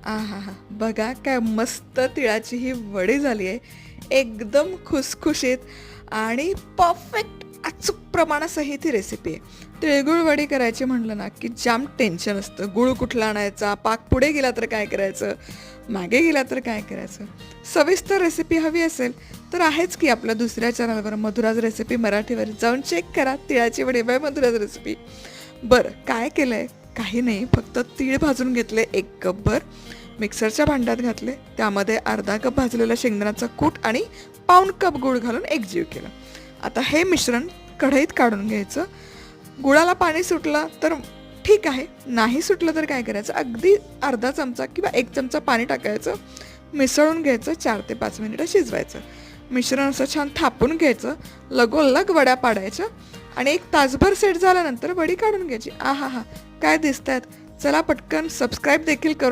आहाहा! बघा काय मस्त तिळाची ही वडी झाली आहे. एकदम खुसखुशीत आणि परफेक्ट अचूक प्रमाणासहित ही रेसिपी आहे. तिळगुळ वडी करायची म्हटलं ना, की जाम टेन्शन असतं. गूळ कुठला आणायचा, पाक पुढे गेला तर काय करायचं, मागे गेला तर काय करायचं. सविस्तर रेसिपी हवी असेल तर आहेच की आपल्या दुसऱ्या चॅनलवर मधुराज रेसिपी मराठीवर जाऊन चेक करा. तिळाची वडी बाय मधुराज रेसिपी. बरं काय केलंय? काही नाही, फक्त तीळ भाजून घेतले 1 कपभर, मिक्सरच्या भांड्यात घातले, त्यामध्ये अर्धा कप भाजलेला शेंगदाण्याचा कूट आणि पाऊण कप गूळ घालून एकजीव केलं. आता हे मिश्रण कढईत काढून घ्यायचं. गुळाला पाणी सुटलं तर ठीक आहे, नाही सुटलं तर काय करायचं, अगदी अर्धा चमचा किंवा 1 चमचा पाणी टाकायचं, मिसळून घ्यायचं, 4 ते 5 मिनिटं शिजवायचं. मिश्रण असं छान थापून घ्यायचं, लगोलग वड्या पाडायच्या आणि 1 तासभर सेट झाल्यानंतर वडी काढून घ्यायची. आहा हा, काय दिसतायत. चला पटकन सबस्क्राईब देखील करून